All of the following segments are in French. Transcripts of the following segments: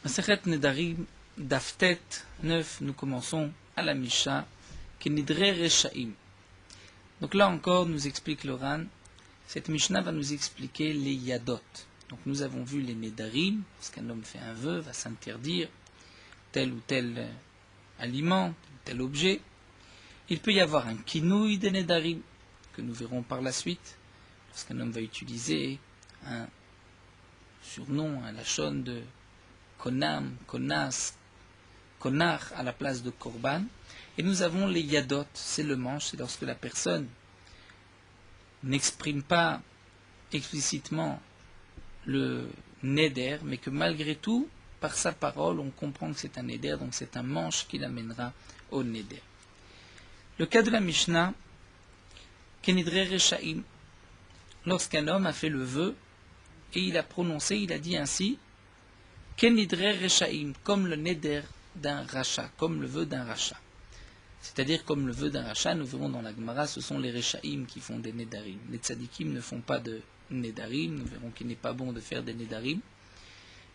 Masechet Nedarim, Daftet 9, nous commençons à la Misha, Kenidre Reshaim. Donc là encore, nous explique le Ran, cette Mishnah va nous expliquer les Yadot. Donc nous avons vu les Nedarim, parce qu'un homme fait un vœu, va s'interdire tel ou tel aliment, tel objet. Il peut y avoir un kinouï des Nedarim, que nous verrons par la suite, lorsqu'un homme va utiliser un surnom, un lachon de Konam, Konas, Konar à la place de Korban. Et nous avons les Yadot, c'est le manche, c'est lorsque la personne n'exprime pas explicitement le Neder, mais que malgré tout, par sa parole, on comprend que c'est un Neder, donc c'est un manche qui l'amènera au Neder. Le cas de la Mishnah, Kenidre Reshaim, lorsqu'un homme a fait le vœu, et il a prononcé, il a dit ainsi, Kenidre Reshaim, comme le Neder d'un rachat, comme le vœu d'un rachat. C'est-à-dire comme le vœu d'un rachat, nous verrons dans la Gemara, ce sont les Reshaim qui font des Nedarim. Les Tzadikim ne font pas de Nedarim, nous verrons qu'il n'est pas bon de faire des Nedarim.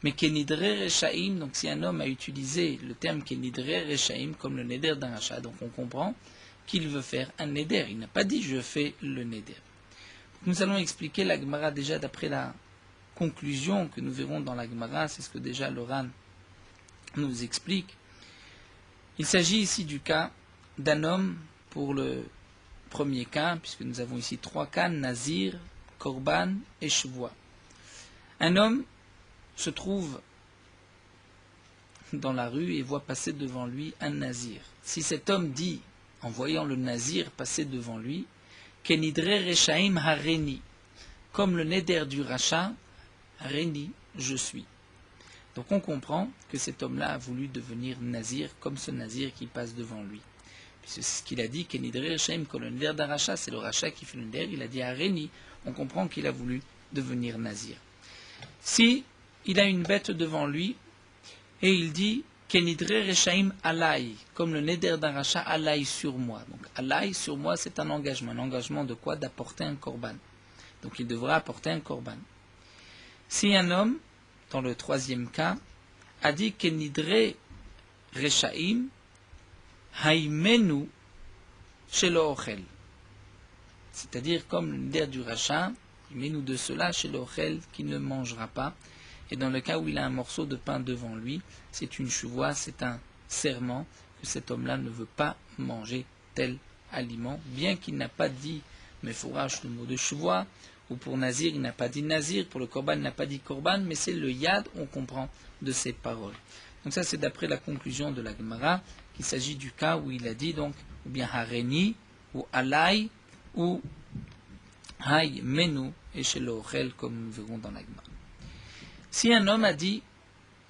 Mais Kenidre Reshaim, donc si un homme a utilisé le terme Kenidre Reshaim comme le Neder d'un rachat, donc on comprend qu'il veut faire un Neder. Il n'a pas dit je fais le Neder. Nous allons expliquer la Gemara déjà d'après la conclusion que nous verrons dans la Gemara, c'est ce que déjà Loran nous explique. Il s'agit ici du cas d'un homme pour le premier cas, puisque nous avons ici trois cas, Nazir, Korban et Shvoua. Un homme se trouve dans la rue et voit passer devant lui un Nazir. Si cet homme dit, en voyant le Nazir passer devant lui, Kenidre Reshaim Hareni, comme le Neder du rachat, Hareni, je suis. Donc on comprend que cet homme-là a voulu devenir Nazir, comme ce Nazir qui passe devant lui. Puisque c'est ce qu'il a dit, Kenidre Reshaim, comme le Neder d'un rachat, c'est le rachat qui fait le Neder, il a dit Hareni, on comprend qu'il a voulu devenir Nazir. Si il a une bête devant lui, et il dit Kenidre Reshaim Alai, comme le Neder d'un rachat Alai sur moi. Donc Alai sur moi, c'est un engagement de quoi? D'apporter un korban. Donc il devra apporter un korban. Si un homme, dans le troisième cas, a dit Kenidre Reshaim Haimenu Shelo Ochel, c'est-à-dire comme le Neder du rachat, Haimenu de cela Shelo Ochel qui ne mangera pas. Et dans le cas où il a un morceau de pain devant lui, c'est une chevoie, c'est un serment que cet homme-là ne veut pas manger tel aliment, bien qu'il n'a pas dit Mefourash le mot de chevoie, ou pour Nazir, il n'a pas dit Nazir, pour le Korban, il n'a pas dit Korban, mais c'est le Yad, on comprend de ces paroles. Donc ça, c'est d'après la conclusion de la Gemara, qu'il s'agit du cas où il a dit, donc, ou bien Hareni, ou Alai, ou Hay Menu, et chez l'Ochel, comme nous verrons dans la Gemara. Si un homme a dit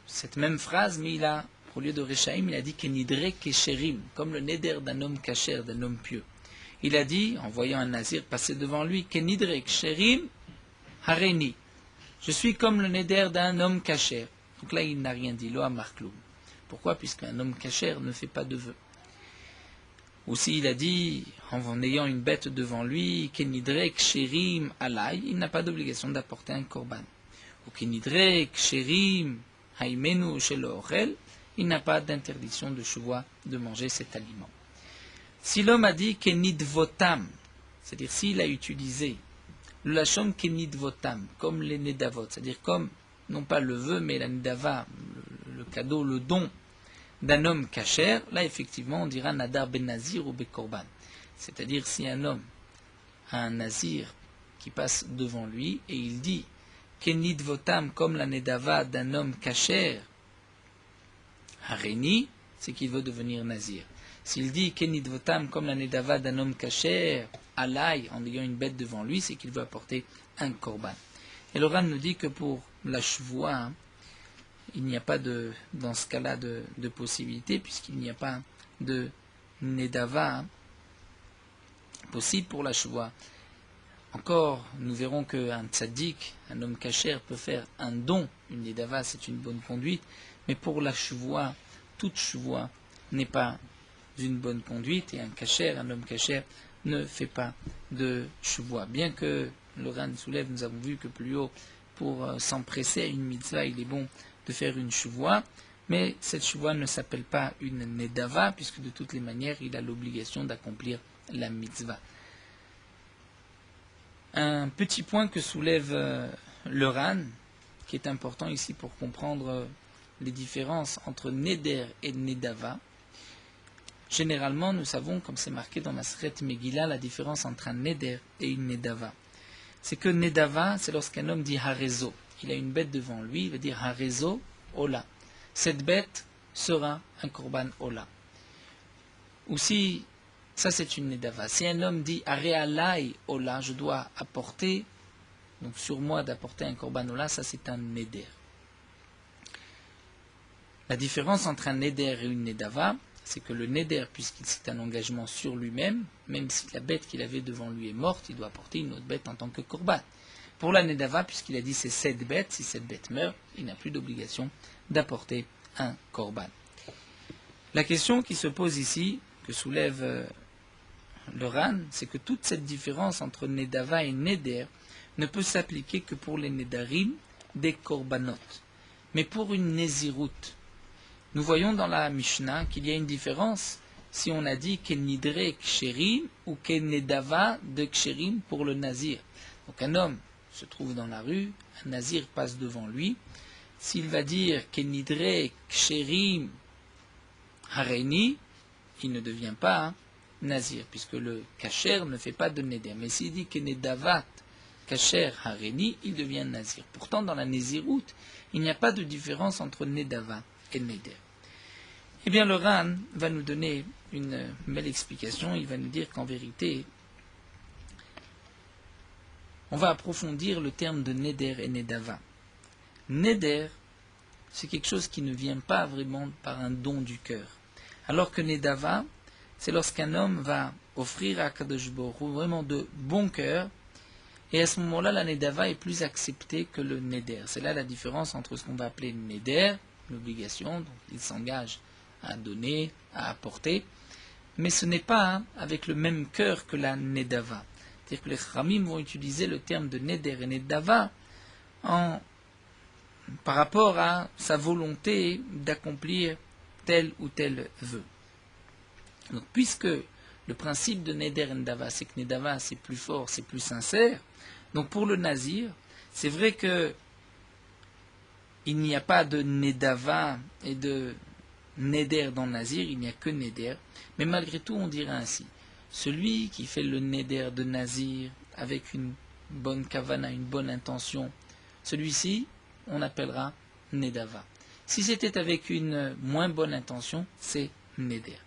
cette même phrase, mais il a, au lieu de Reshaim, il a dit Kenidre Kesherim, comme le Neder d'un homme kasher, d'un homme pieux. Il a dit, en voyant un Nazir passer devant lui, Kenidre Kesherim Hareni. Je suis comme le Neder d'un homme kasher. Donc là, il n'a rien dit, Lo Amarkloum. Pourquoi? Puisqu'un homme kasher ne fait pas de vœu. Aussi, il a dit, en ayant une bête devant lui, Kenidre Kesherim Alai, il n'a pas d'obligation d'apporter un korban. Ou Kenidre Kesherim Haimenu Shelo Ochel, il n'a pas d'interdiction de chevoie de manger cet aliment. Si l'homme a dit Kenidvotam, c'est-à-dire s'il a utilisé le lachon Kenidvotam, comme les Nedavot, c'est-à-dire comme, non pas le vœu, mais la Nedava, le cadeau, le don d'un homme kasher, là effectivement on dira Nadar ben Nazir ou Bekorban. C'est-à-dire si un homme a un Nazir qui passe devant lui et il dit Kenidvotam comme la Nedava d'un homme kasher, Hareni, c'est qu'il veut devenir Nazir. S'il dit Kenidvotam comme la Nedava d'un homme kasher, Alai, en ayant une bête devant lui, c'est qu'il veut apporter un korban. Et le Ran nous dit que pour la chevoie, il n'y a pas dans ce cas-là de possibilité, puisqu'il n'y a pas de Nedava possible pour la chevoie. Encore, nous verrons qu'un tzaddik, un homme kasher, peut faire un don. Une Nedava, c'est une bonne conduite. Mais pour la chevoie, toute chevoie n'est pas une bonne conduite. Et un kasher, un homme kasher, ne fait pas de chevoie. Bien que le Ran soulève, nous avons vu que plus haut, pour s'empresser à une mitzvah, il est bon de faire une chevoie, mais cette chevoie ne s'appelle pas une nedava, puisque de toutes les manières, il a l'obligation d'accomplir la mitzvah. Un petit point que soulève le Ran, qui est important ici pour comprendre les différences entre neder et nedava. Généralement, nous savons, comme c'est marqué dans la Maseret Megillah, la différence entre un neder et une nedava. C'est que nedava, c'est lorsqu'un homme dit harezo. Il a une bête devant lui, il va dire harezo ola. Cette bête sera un korban ola. Ou si, ça c'est une nedava. Si un homme dit harealai ola, je dois apporter, donc sur moi d'apporter un korban ola, ça c'est un neder. La différence entre un neder et une nedava, c'est que le neder, puisqu'il c'est un engagement sur lui-même, même si la bête qu'il avait devant lui est morte, il doit apporter une autre bête en tant que korban. Pour la nedava, puisqu'il a dit c'est cette bête, si cette bête meurt, il n'a plus d'obligation d'apporter un korban. La question qui se pose ici, que soulève le Ran, c'est que toute cette différence entre nedava et neder ne peut s'appliquer que pour les nedarim des korbanot. Mais pour une nézirout, nous voyons dans la Mishnah qu'il y a une différence si on a dit kenidre ksherim ou kenedava de ksherim pour le nazir. Donc un homme se trouve dans la rue, un nazir passe devant lui. S'il va dire kenidre ksherim hareni, il ne devient pas nazir, puisque le kasher ne fait pas de neder. Mais s'il dit kenedavat kasher hareni, il devient nazir. Pourtant, dans la nézirout, il n'y a pas de différence entre nedava et neder. Eh bien, le Ran va nous donner une belle explication. Il va nous dire qu'en vérité, on va approfondir le terme de neder et nedava. Neder, c'est quelque chose qui ne vient pas vraiment par un don du cœur. Alors que nedava, c'est lorsqu'un homme va offrir à Kadosh Baruch Hu vraiment de bon cœur. Et à ce moment-là, la nedava est plus acceptée que le neder. C'est là la différence entre ce qu'on va appeler le neder, l'obligation, donc il s'engage à donner, à apporter, mais ce n'est pas avec le même cœur que la nedava. C'est-à-dire que les Chachamim vont utiliser le terme de neder et nedava par rapport à sa volonté d'accomplir tel ou tel vœu. Donc, puisque le principe de neder et nedava, c'est que nedava c'est plus fort, c'est plus sincère, donc pour le nazir, c'est vrai que il n'y a pas de nedava et de neder dans nazir, il n'y a que neder, mais malgré tout on dirait ainsi. Celui qui fait le neder de nazir avec une bonne kavana, une bonne intention, celui-ci on appellera nedava. Si c'était avec une moins bonne intention, c'est neder.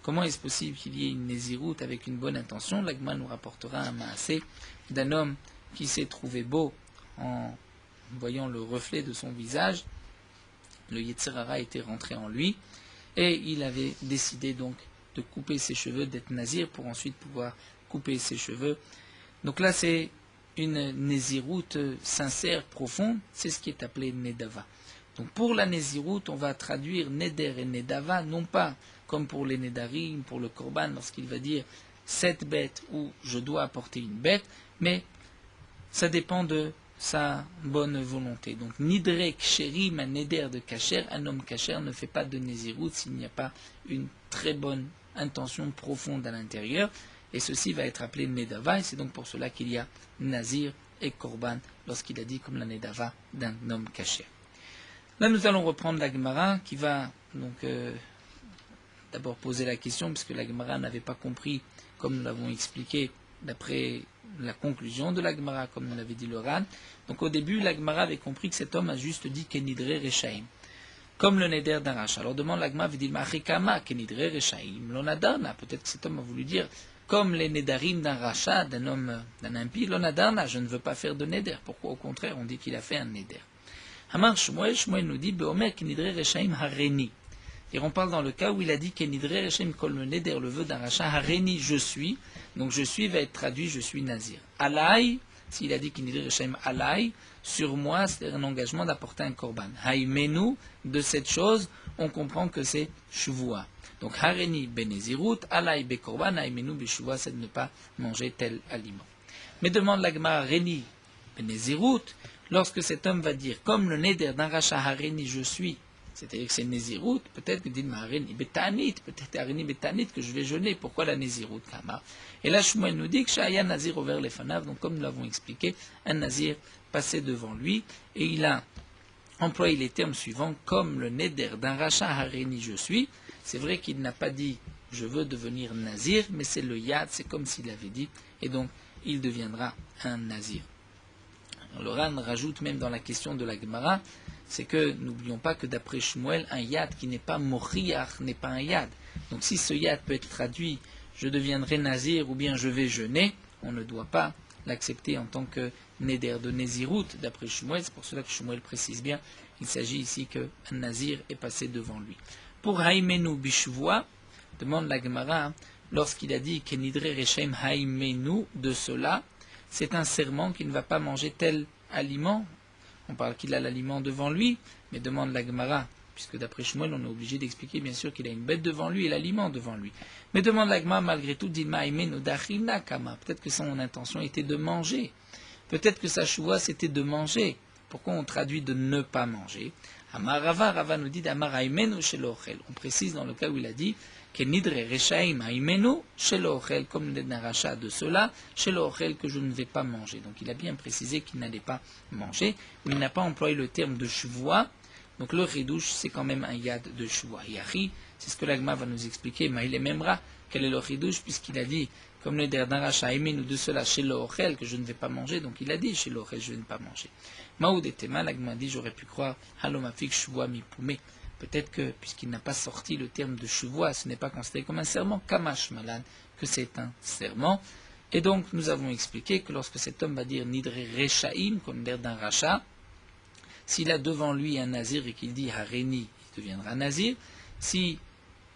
Comment est-ce possible qu'il y ait une néziroute avec une bonne intention? L'Agma nous rapportera un maasé d'un homme qui s'est trouvé beau en voyant le reflet de son visage. Le Yetzer Hara était rentré en lui et il avait décidé donc de couper ses cheveux, d'être nazir pour ensuite pouvoir couper ses cheveux. Donc là c'est une néziroute sincère, profonde, c'est ce qui est appelé nedava. Donc pour la néziroute, on va traduire neder et nedava, non pas comme pour les nedarim, pour le korban, lorsqu'il va dire cette bête ou je dois apporter une bête, mais ça dépend de sa bonne volonté. Donc nidre ksherim, un neder de kasher, un homme kasher ne fait pas de néziroute s'il n'y a pas une très bonne intention profonde à l'intérieur, et ceci va être appelé nedava, et c'est donc pour cela qu'il y a nazir et korban lorsqu'il a dit comme la nedava d'un homme kasher. Là, nous allons reprendre la Gemara qui va donc d'abord poser la question, puisque la Gemara n'avait pas compris, comme nous l'avons expliqué, d'après la conclusion de la Gemara, comme nous l'avait dit le Ran. Donc au début, la Gemara avait compris que cet homme a juste dit Kenidre Rechaim, comme le Neder d'un rachat. Alors demande la Gemara, dit Machikama Kenidre Rechaim, l'Onadarna. Peut-être que cet homme a voulu dire, comme les Nedarim d'un rachat, d'un homme, d'un impie, l'Onadarna, je ne veux pas faire de Neder. Pourquoi au contraire on dit qu'il a fait un Neder? Hamar Shmuel nous dit Beomer Kenidre Rechaim Hareni. Et on parle dans le cas où il a dit Kenidre Rechaim Kol Neder, le vœu d'un rachat, Hareni, je suis. Donc je suis va être traduit je suis nazir. Alai, s'il a dit Kenidre Rechaim Alai, sur moi, c'est un engagement d'apporter un korban. Haïmenu, de cette chose, on comprend que c'est Shuvua. Donc Hareni Benezirut, Alai Bekorban, Haïmenu Beshuvua, c'est de ne pas manger tel aliment. Mais demande la Gemara Reni Benezirut, lorsque cet homme va dire, comme le neder d'un rachat haréni je suis, c'est-à-dire que c'est Nézirut, peut-être que dit Haréni Betanit, peut-être Haréni Betanit que je vais jeûner, pourquoi la Nézirut Kama? Et là Shmuel nous dit que Shaya Nazir over les Fanav, donc comme nous l'avons expliqué, un Nazir passait devant lui, et il a employé les termes suivants, comme le neder d'un rachat haréni je suis. C'est vrai qu'il n'a pas dit je veux devenir nazir, mais c'est le yad, c'est comme s'il avait dit, et donc il deviendra un nazir. Le Ran rajoute même dans la question de la Gemara, c'est que n'oublions pas que d'après Shmuel, un yad qui n'est pas moriach n'est pas un yad. Donc si ce yad peut être traduit je deviendrai nazir ou bien je vais jeûner, on ne doit pas l'accepter en tant que neder de Nézirut, d'après Shmuel. C'est pour cela que Shmuel précise bien, il s'agit ici qu'un nazir est passé devant lui. Pour Haïmenu Bishvoa, demande la Gemara, lorsqu'il a dit Kenidre Rechem Haïmenu, de cela, c'est un serment qu'il ne va pas manger tel aliment. On parle qu'il a l'aliment devant lui, mais demande la Gemara, puisque d'après Shmuel, on est obligé d'expliquer bien sûr qu'il a une bête devant lui et l'aliment devant lui. Mais demande la Gemara, malgré tout, Dilma Haïmenu Dachina Kama. Peut-être que son intention était de manger. Peut-être que sa choua c'était de manger. Pourquoi on traduit de ne pas manger? Amarava, Rava nous dit d'Amar Haïmenu shelo ochel. On précise dans le cas où il a dit Kenidre Rechaim Haïmenu shelo ochel, comme le rachat de cela, shelo ochel, que je ne vais pas manger. Donc il a bien précisé qu'il n'allait pas manger, mais il n'a pas employé le terme de shvoa. Donc le ridouche, c'est quand même un yad de shvoa. Yahi, c'est ce que l'agma va nous expliquer, mais il est memra. Quel est le ridouche, puisqu'il a dit comme le der d'un rachat Haïmenu de cela chez l'ochel, que je ne vais pas manger, donc il a dit chez l'ochel, je ne vais pas manger. Maoud et Tema, l'agma dit, j'aurais pu croire, halomafik shvoa mi poumé. Peut-être que, puisqu'il n'a pas sorti le terme de shvoa, ce n'est pas considéré comme un serment, kamash malan, que c'est un serment. Et donc, nous avons expliqué que lorsque cet homme va dire nidre rechaim, comme l'air d'un rachat, s'il a devant lui un nazir et qu'il dit haréni, il deviendra nazir. Si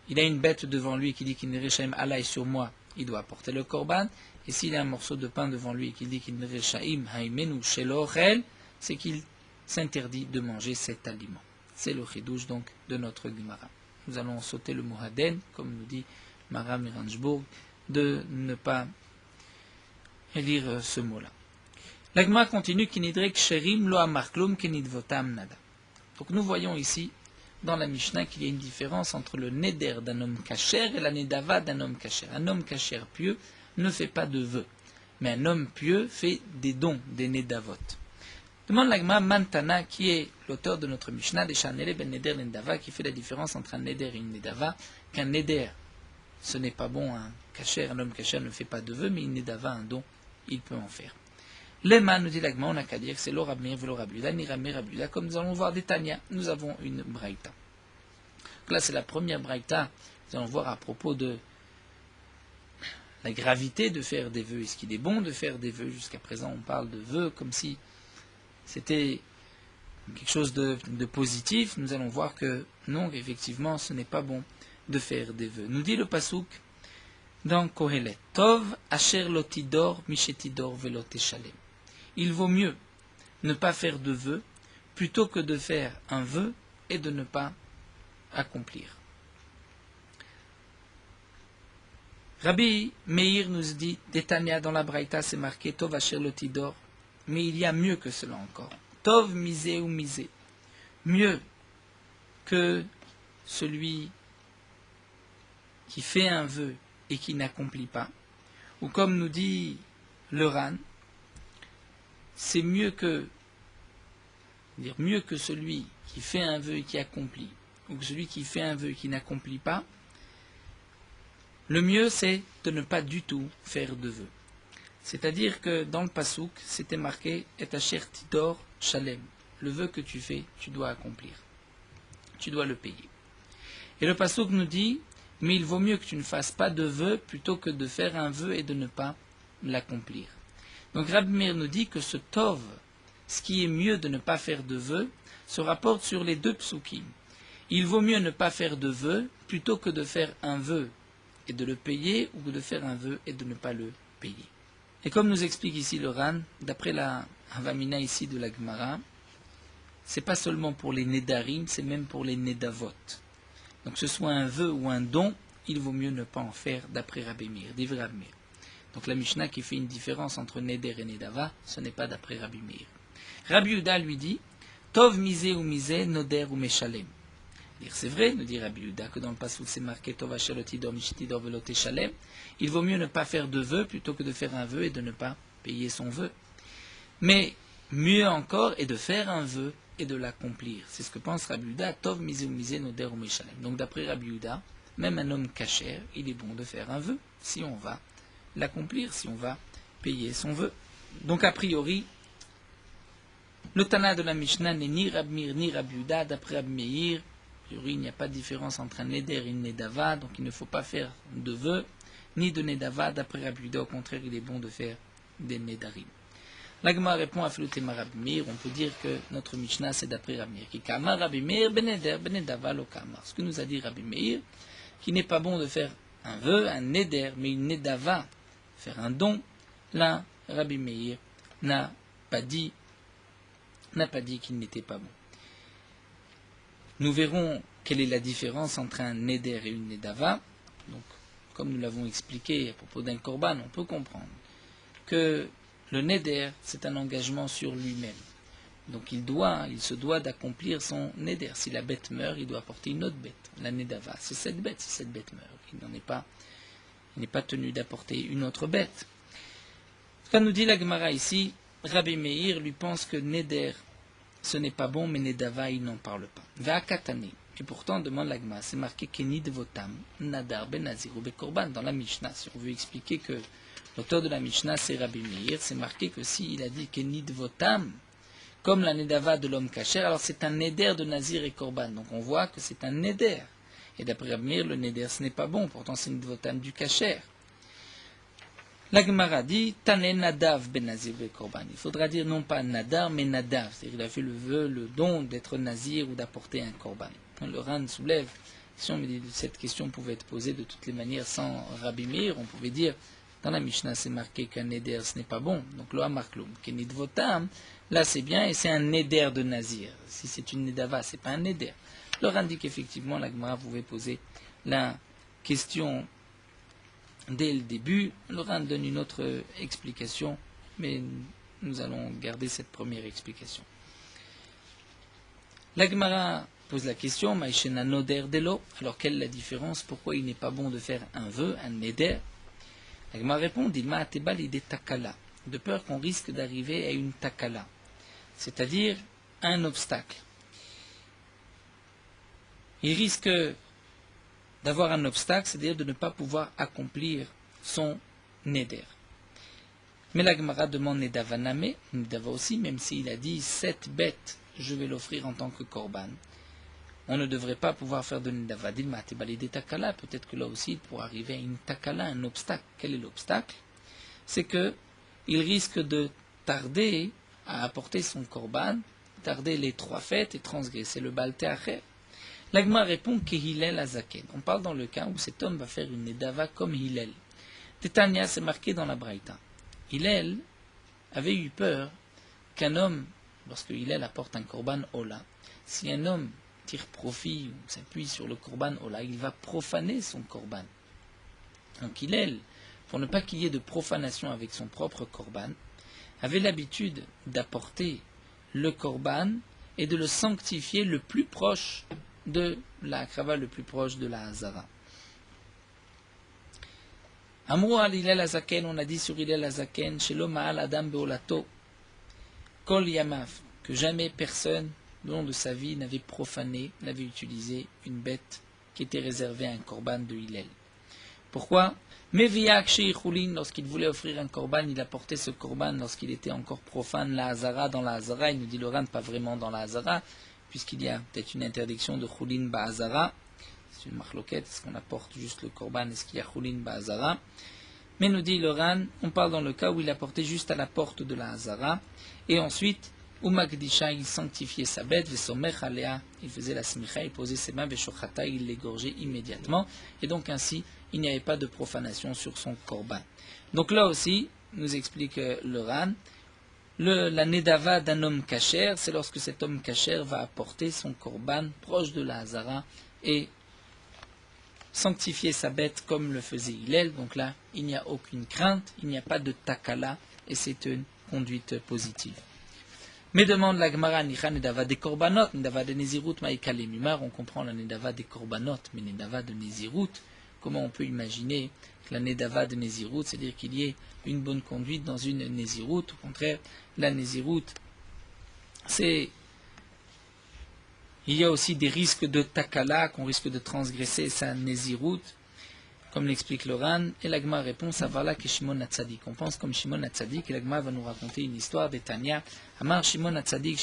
il a une bête devant lui qui dit qu'il n'est rechaim alay sur moi, il doit apporter le korban. Et s'il a un morceau de pain devant lui et qu'il dit qu'il n'est rechaim haïmenu shelo ochel, c'est qu'il s'interdit de manger cet aliment. C'est le chidouche donc de notre Gemara. Nous allons sauter le mot haden, comme nous dit Mara Miranjbourg, de ne pas lire ce mot-là. La Gemara continue Kinidrek sherim lo amarklum kenidvotam nada. Donc nous voyons ici dans la Mishnah qu'il y a une différence entre le neder d'un homme kasher et la nedava d'un homme kasher. Un homme kasher pieux ne fait pas de vœux, mais un homme pieux fait des dons, des nedavot. Demande l'agma Mantana, qui est l'auteur de notre Mishnah, des Chanele ben neder nedava, qui fait la différence entre un neder et une nedava, qu'un neder, ce n'est pas bon, un kasher, un homme kasher ne fait pas de vœux, mais une nedava, un don, il peut en faire. Lema, nous dit l'agma, on n'a qu'à dire que c'est l'orabmir, l'orabluda, niramir, abluda, comme nous allons voir des Tanya, nous avons une braïta. Là, c'est la première braïta, nous allons voir à propos de la gravité de faire des vœux. Est-ce qu'il est bon de faire des vœux? Jusqu'à présent, on parle de vœux comme si c'était quelque chose de positif. Nous allons voir que non, effectivement, ce n'est pas bon de faire des vœux. Nous dit le Pasuk dans Kohelet, Tov asher lotidor mishetidor veloteshalem. Il vaut mieux ne pas faire de vœux plutôt que de faire un vœu et de ne pas accomplir. Rabbi Meir nous dit, Détania dans la Braïta, c'est marqué Tov asher lotidor, mais il y a mieux que cela encore. Tov misé ou misé, mieux que celui qui fait un vœu et qui n'accomplit pas, ou comme nous dit le Ran, c'est mieux que celui qui fait un vœu et qui accomplit, ou que celui qui fait un vœu et qui n'accomplit pas. Le mieux, c'est de ne pas du tout faire de vœu. C'est-à-dire que dans le Pasuk, c'était marqué « Et asher tidor shalem ». Le vœu que tu fais, tu dois accomplir. Tu dois le payer. Et le Pasuk nous dit « Mais il vaut mieux que tu ne fasses pas de vœu plutôt que de faire un vœu et de ne pas l'accomplir ». Donc Rabbi Meir nous dit que ce tov, ce qui est mieux de ne pas faire de vœu, se rapporte sur les deux psukim. Il vaut mieux ne pas faire de vœu plutôt que de faire un vœu et de le payer, ou de faire un vœu et de ne pas le payer. Et comme nous explique ici le Ran, d'après la Havamina ici de la Gemara, c'est pas seulement pour les Nedarim, c'est même pour les Nedavot. Donc que ce soit un vœu ou un don, il vaut mieux ne pas en faire d'après Rabbi Meir, d'Ivra Rabbi Meir. Donc la Mishnah qui fait une différence entre Neder et Nedava, ce n'est pas d'après Rabbi Meir. Rabbi Yehuda lui dit, Tov misé ou misé, noder ou meshalem. C'est vrai, nous dit Rabbi Yehuda, que dans le passage c'est marqué Tov ashelotidor mishtidor velote shalem. Il vaut mieux ne pas faire de vœu plutôt que de faire un vœu et de ne pas payer son vœu. Mais mieux encore est de faire un vœu et de l'accomplir. C'est ce que pense Rabbi Yehuda, Tov misé ou misé, noder ou meshalem. Donc d'après Rabbi Yehuda, même un homme kasher, il est bon de faire un vœu si on va l'accomplir, si on va payer son vœu. Donc a priori, le Tana de la Mishnah n'est ni Rabbi Meir ni Rabbi Yehuda. D'après Rabbi Meir, a priori, il n'y a pas de différence entre un neder et une nedava, donc il ne faut pas faire de vœu, ni de nedava. D'après Rabbi Yehuda, au contraire, il est bon de faire des nedarim. L'Agma répond à Filutema Rabbi Meir, on peut dire que notre Mishnah c'est d'après Rabbi Meir. Qui kama Rabbi Meir beneder benedava lo kama. Ce que nous a dit Rabbi Meir, qu'il n'est pas bon de faire un vœu, un neder, mais une nedava, faire un don. Là, Rabbi Meir n'a pas dit qu'il n'était pas bon. Nous verrons quelle est la différence entre un neder et une nedava. Donc, comme nous l'avons expliqué à propos d'un korban, on peut comprendre que le neder, c'est un engagement sur lui-même. Donc il se doit d'accomplir son neder. Si la bête meurt, il doit apporter une autre bête. La nedava, c'est cette bête, si cette bête meurt. Il n'est pas tenu d'apporter une autre bête. Quand nous dit la Gemara ici, Rabbi Meir lui pense que neder, ce n'est pas bon, mais nedava, il n'en parle pas. Ve'akatane. Et pourtant, demande la Gemara, c'est marqué kenid votam, nadar ben nazir ou bekorban dans la Mishnah. Si on veut expliquer que l'auteur de la Mishnah, c'est Rabbi Meir, c'est marqué que s'il a dit kenid votam, comme la nedava de l'homme kasher, alors c'est un neder de nazir et korban. Donc on voit que c'est un neder. Et d'après Rabbi Meir, le neder, ce n'est pas bon, pourtant c'est une votam du kasher. La Gemara dit Tane Nadav ben Nazir ben Korban. Il faudra dire non pas Nadar, mais Nadav. C'est-à-dire qu'il a fait le vœu, le don d'être Nazir ou d'apporter un Korban. Le Ran soulève, si on cette question pouvait être posée de toutes les manières sans Rabbi Meir, on pouvait dire dans la Mishnah c'est marqué qu'un Neder ce n'est pas bon. Donc le Hamarkloum, Kenid Votam, là c'est bien et c'est un Neder de Nazir. Si c'est une Nedava, c'est pas un Neder. Le Ran dit qu'effectivement la Gemara pouvait poser la question dès le début. Le Ran donne une autre explication, mais nous allons garder cette première explication. La Gemara pose la question, Maïshena Noder Delo, alors quelle est la différence? Pourquoi il n'est pas bon de faire un vœu, un Neder? La Gemara répond, Dilma Ateba l'idée Takala, de peur qu'on risque d'arriver à une Takala, c'est-à-dire un obstacle. Il risque d'avoir un obstacle, c'est-à-dire de ne pas pouvoir accomplir son neder. Mais la Gemara demande Nedava Name, Nedava aussi, même s'il a dit 7 bêtes, je vais l'offrir en tant que korban. On ne devrait pas pouvoir faire de Nedava. Dilma Tebalide Takala, peut-être que là aussi, pour arriver à une Takala, un obstacle. Quel est l'obstacle? C'est que il risque de tarder à apporter son korban, tarder les 3 fêtes et transgresser le Baal Teacher. L'Agma répond qu'Hillel Azaken. On parle dans le cas où cet homme va faire une Nedava comme Hillel. Tétania, c'est marqué dans la Braïta. Hillel avait eu peur qu'un homme, lorsque Hillel apporte un korban Ola, si un homme tire profit ou s'appuie sur le korban Ola, il va profaner son korban. Donc Hillel, pour ne pas qu'il y ait de profanation avec son propre korban, avait l'habitude d'apporter le korban et de le sanctifier le plus proche de la Akrava, le plus proche de la Hazara. Amrou al Hillel Azaken, on a dit sur Hillel Azaken, Shelo Ma'al Adam Beolato, Kol Yamav, que jamais personne, le long de sa vie, n'avait profané, n'avait utilisé une bête qui était réservée à un korban de Hillel. Pourquoi? Meviak Sheikhulin, lorsqu'il voulait offrir un korban, il apportait ce korban lorsqu'il était encore profane, la Hazara, dans la Hazara, il nous dit le Ran, pas vraiment dans la Hazara, puisqu'il y a peut-être une interdiction de Chulin Ba'azara. C'est une marloquette, est-ce qu'on apporte juste le korban, est-ce qu'il y a Chulin Ba'azara? Mais nous dit le Ran, on parle dans le cas où il apportait juste à la porte de la Hazara, et ensuite, Umakdisha, il sanctifiait sa bête, Vesomech Alea, il faisait la smicha, il posait ses mains, Veshochata, il l'égorgeait immédiatement, et donc ainsi, il n'y avait pas de profanation sur son korban. Donc là aussi, nous explique le Ran, la nedava d'un homme kasher, c'est lorsque cet homme kasher va apporter son korban proche de la Hazara et sanctifier sa bête comme le faisait Hillel. Donc là, il n'y a aucune crainte, il n'y a pas de takala et c'est une conduite positive. Mais demande la Gemara, Nicha Nedava des Korbanot, Nedava de Nézirut, Maïkale Mimar, on comprend la Nedava des Korbanot, mais Nedava de Nézirut, comment on peut imaginer que la Nedava de Nézirut, c'est-à-dire qu'il y ait une bonne conduite dans une Nézirut, au contraire, la Nézirut, c'est... Il y a aussi des risques de takala, qu'on risque de transgresser sa Nézirut, comme l'explique Loran, et l'Agma répond, Savarla que Shimon Hatzadik. On pense comme Shimon Hatzadik, et l'Agma va nous raconter une histoire de Tanya. Amar Shimon Hatzadik,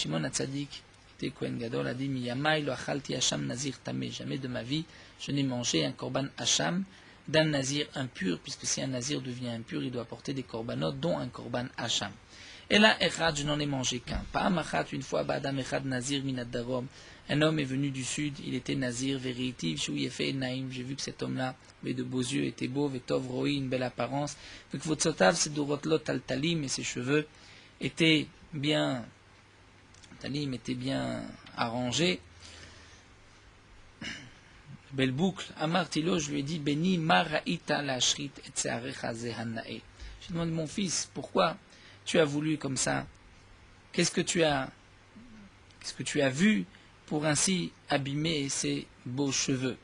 était Kohen Gadol, a dit, Miyamai lo achalti Hacham Nazir Tameh. Jamais de ma vie, je n'ai mangé un korban Hacham d'un Nazir impur, puisque si un Nazir devient impur, il doit apporter des korbanot, dont un korban Hacham. Et là, Echad, je n'en ai mangé qu'un. Pa'amachat, une fois, Badam Echad Nazir Minad Darom. Un homme est venu du sud, il était Nazir, véritif, Shouyefe Naïm. J'ai vu que cet homme-là avait de beaux yeux, était beau, Vetov Roi, une belle apparence. Donc, Votsotav, c'est Dorotlot Altalim, et ses cheveux étaient bien, Talim était bien arrangés. Belle boucle. Amar Tilo, je lui ai dit, Beni Maraïta la Shrit et Tsearecha Zehanae. Je demande, mon fils, pourquoi tu as voulu comme ça? Qu'est-ce que tu as vu pour ainsi abîmer ses beaux cheveux?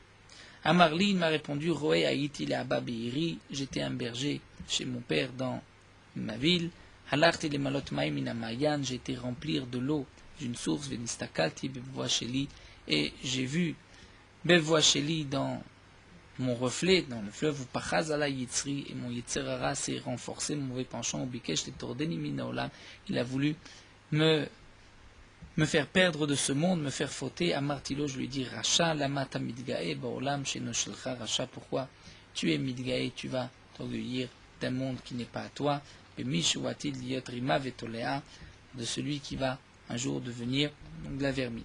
Amarli m'a répondu, Roé Haïti le Abba Beiri, j'étais un berger chez mon père dans ma ville. Halarti le Malot Maïm Minamayan, j'ai été remplir de l'eau d'une source, Venistakalti Bevoacheli, et j'ai vu Bevoacheli dans mon reflet, dans le fleuve, ou Pachazala Yitzri, et mon Yitzerara s'est renforcé, mon mauvais penchant, au Bikesh le Tordeni Minaolam, il a voulu me faire perdre de ce monde, me faire fauter. À Martilo, je lui dis, Racha, Lamata Midgae, Baolam, Shenoshelcha, Racha, pourquoi tu es Midgae, tu vas t'orgueillir d'un monde qui n'est pas à toi, et Mishuatil Liot Rima Vetolea, de celui qui va un jour devenir de la vermine.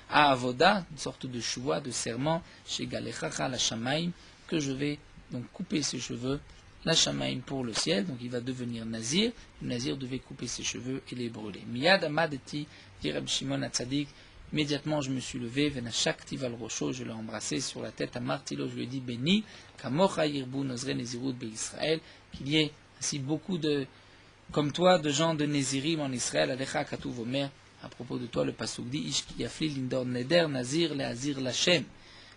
À Avoda, une sorte de choua, de serment, chez Galechacha, la Shamaim, que je vais donc couper ses cheveux, la Shamaim pour le ciel, donc il va devenir Nazir. Le Nazir devait couper ses cheveux et les brûler. Miyad Amadeti, dit Rabbi Shimon Hatzadik, immédiatement je me suis levé, Venashakti Val Rocho, je l'ai embrassé sur la tête. À Martilo, je lui ai dit, Béni, Kamocha Yirbu Nozre Nezirut Be Israël, qu'il y ait ainsi beaucoup de, comme toi, de gens de Nézirim en Israël, Alecha Katuv Omer, à propos de toi, le Pasuk dit, Ishki Yafli Lindor Neder Nazir Le Azir Lachem.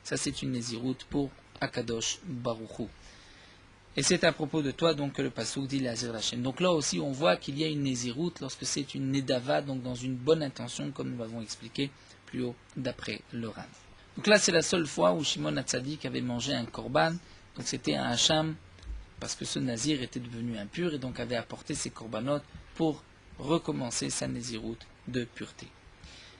Ça, c'est une Nézirut pour Akadosh Baruchu. Et c'est à propos de toi donc que le Pasuk dit L'Azir Lachem. Donc là aussi, on voit qu'il y a une Nézirut lorsque c'est une Nedava, donc dans une bonne intention, comme nous l'avons expliqué plus haut d'après le Ran. Donc là, c'est la seule fois où Shimon Hatzadik avait mangé un korban. Donc c'était un Hacham, parce que ce Nazir était devenu impur et donc avait apporté ses korbanot pour recommencer sa Nézirut de pureté.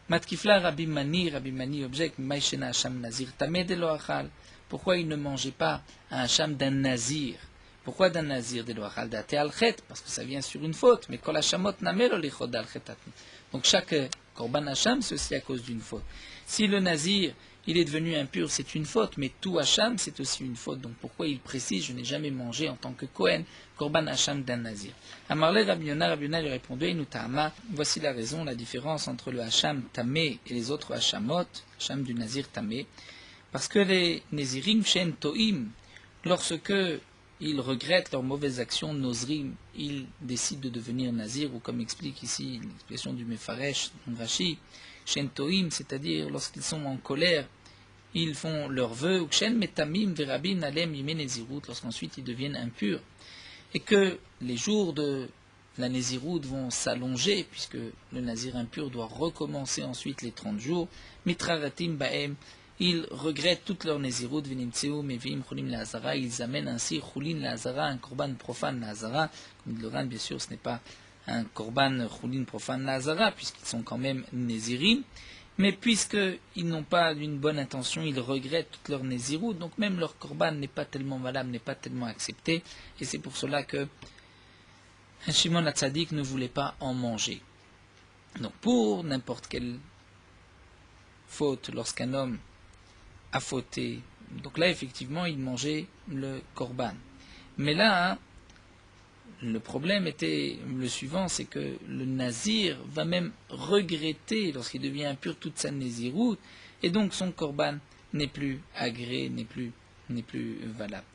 Matkifla Rabbi Mani objecte Maïshena Hacham Nazir Tamed Elo Achal. Pourquoi il ne mangeait pas un Hacham d'un Nazir? Pourquoi d'un Nazir de Elo Achal Date al Chet? Parce que ça vient sur une faute. Mais Kol Hachamot Namelo Lichod al Chetatni. Donc chaque Korban Hacham, c'est aussi à cause d'une faute. Si le Nazir, il est devenu impur, c'est une faute, mais tout Hacham, c'est aussi une faute. Donc pourquoi il précise, je n'ai jamais mangé en tant que Kohen, Korban Hacham d'un Nazir. Amarle Rabbi Yonah lui répondait, Inutama, voici la raison, la différence entre le Hacham Tamé et les autres Hachamot, Hacham du Nazir Tamé, parce que les Nézirim Shen Toim, lorsque ils regrettent leurs mauvaises actions, Nozrim, ils décident de devenir Nazir, ou comme explique ici l'expression du Mefaresh, Rashi, Shen Toim, c'est-à-dire lorsqu'ils sont en colère, ils font leurs vœux, ou Shen Metamim Verabin Alem Yime Nezirut, lorsqu'ensuite ils deviennent impurs, et que les jours de la Nézirut vont s'allonger, puisque le Nazir impur doit recommencer ensuite les 30 jours, Mitraratim Baem, ils regrettent toute leur Nézirut, Venimtseu, Mevim, Chulin Lazara, ils amènent ainsi Chulin Lazara, un korban profane Lazara, comme dit le Ran, bien sûr, ce n'est pas un korban Chulin profane Lazara, puisqu'ils sont quand même Nézirim, mais puisqu'ils n'ont pas une bonne intention, ils regrettent toute leur Nézirut, donc même leur korban n'est pas tellement valable, n'est pas tellement accepté, et c'est pour cela que Shimon Hatzadik ne voulait pas en manger. Donc pour n'importe quelle faute, lorsqu'un homme a fauté, donc là effectivement il mangeait le korban. Mais là, le problème était le suivant, c'est que le Nazir va même regretter lorsqu'il devient impur toute sa Nézirut, et donc son korban n'est plus agréé, n'est plus valable.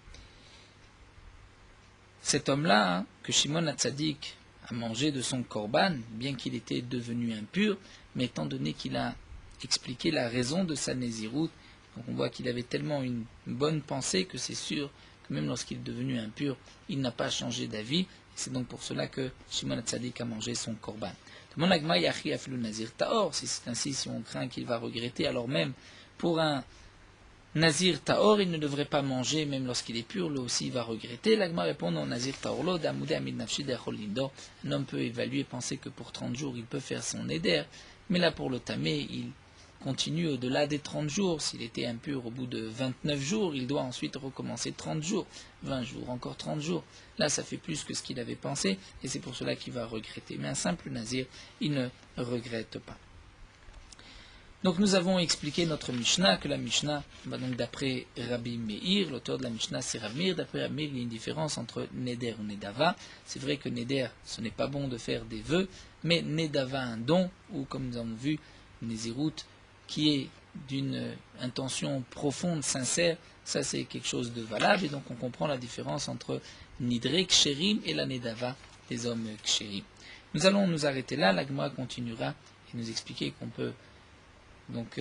Cet homme-là, que Shimon Hatzadik à manger de son korban, bien qu'il était devenu impur, mais étant donné qu'il a expliqué la raison de sa néziroute, donc on voit qu'il avait tellement une bonne pensée que c'est sûr que même lorsqu'il est devenu impur, il n'a pas changé d'avis. C'est donc pour cela que Shimon HaTzadik a mangé son korban. Demande l'Agma Yachi Aflu Nazir Taor, si c'est ainsi, si on craint qu'il va regretter, alors même pour un Nazir Taor, il ne devrait pas manger, même lorsqu'il est pur, lui aussi il va regretter. L'Agma répond non, Nazir Taor lo, Damoudé Amid Nafshi Dechol Lindo. Un homme peut évaluer, penser que pour 30 jours il peut faire son neder, mais là pour le tamé, il continue au-delà des 30 jours. S'il était impur au bout de 29 jours, il doit ensuite recommencer 30 jours, 20 jours, encore 30 jours. Là, ça fait plus que ce qu'il avait pensé, et c'est pour cela qu'il va regretter. Mais un simple nazir, il ne regrette pas. Donc nous avons expliqué notre Mishnah, que la Mishnah va donc d'après Rabbi Meir, l'auteur de la Mishnah c'est Rabbi Meir. D'après Rabbi Meir, il y a une différence entre Neder ou Nedava. C'est vrai que Neder, ce n'est pas bon de faire des vœux, mais Nedava, un don, ou comme nous avons vu, Nézirut, qui est d'une intention profonde, sincère, ça c'est quelque chose de valable, et donc on comprend la différence entre Nidre, Ksherim et la Nedava, des hommes Ksherim. Nous allons nous arrêter là, la Gemara continuera et nous expliquer qu'on peut donc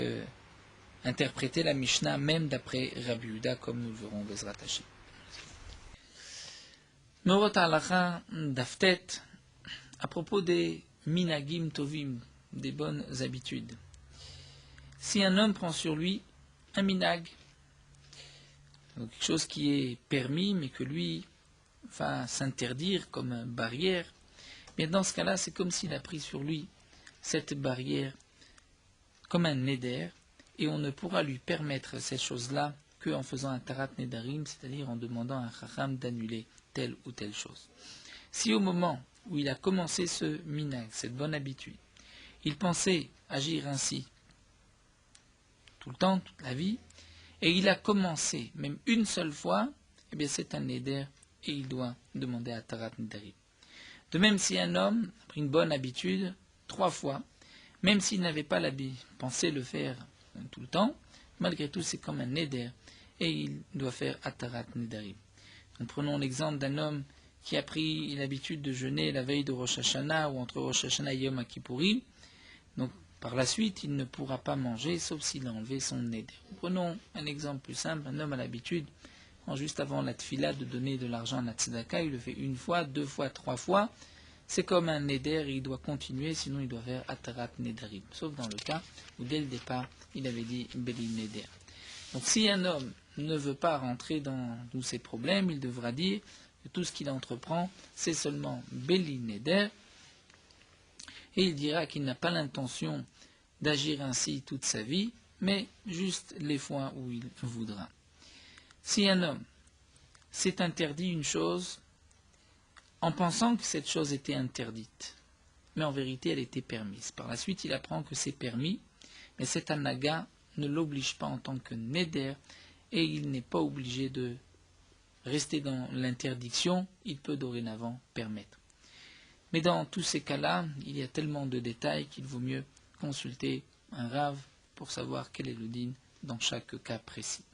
interpréter la Mishnah même d'après Rabbi Yehuda, comme nous le verrons Bezrat Hashem. Meorot Halacha Daftet, à propos des Minagim Tovim, des bonnes habitudes. Si un homme prend sur lui un minag, donc quelque chose qui est permis mais que lui va s'interdire comme barrière, mais dans ce cas-là, c'est comme s'il a pris sur lui cette barrière comme un neder, et on ne pourra lui permettre cette chose-là qu'en faisant un tarat nedarim, c'est-à-dire en demandant à un chacham d'annuler telle ou telle chose. Si au moment où il a commencé ce minag, cette bonne habitude, il pensait agir ainsi tout le temps, toute la vie, et il a commencé même une seule fois, eh bien c'est un neder et il doit demander à tarat nedarim. De même, si un homme a pris une bonne habitude 3 fois, même s'il n'avait pas pensé le faire tout le temps, malgré tout c'est comme un neder et il doit faire atarat nedarim. Donc prenons l'exemple d'un homme qui a pris l'habitude de jeûner la veille de Rosh Hashanah ou entre Rosh Hashanah et Yom Kippourim. Donc par la suite il ne pourra pas manger sauf s'il a enlevé son neder. Prenons un exemple plus simple, un homme a l'habitude juste avant la tfila de donner de l'argent à la tzedaka, il le fait 1 fois, 2 fois, 3 fois. C'est comme un neder, il doit continuer, sinon il doit faire atarat nedarim. Sauf dans le cas où dès le départ, il avait dit beli neder. Donc si un homme ne veut pas rentrer dans tous ces problèmes, il devra dire que tout ce qu'il entreprend, c'est seulement beli neder. Et il dira qu'il n'a pas l'intention d'agir ainsi toute sa vie, mais juste les fois où il voudra. Si un homme s'est interdit une chose, en pensant que cette chose était interdite, mais en vérité elle était permise. Par la suite, il apprend que c'est permis, mais cet anaga ne l'oblige pas en tant que neder, et il n'est pas obligé de rester dans l'interdiction, il peut dorénavant permettre. Mais dans tous ces cas-là, il y a tellement de détails qu'il vaut mieux consulter un rave pour savoir quel est le din dans chaque cas précis.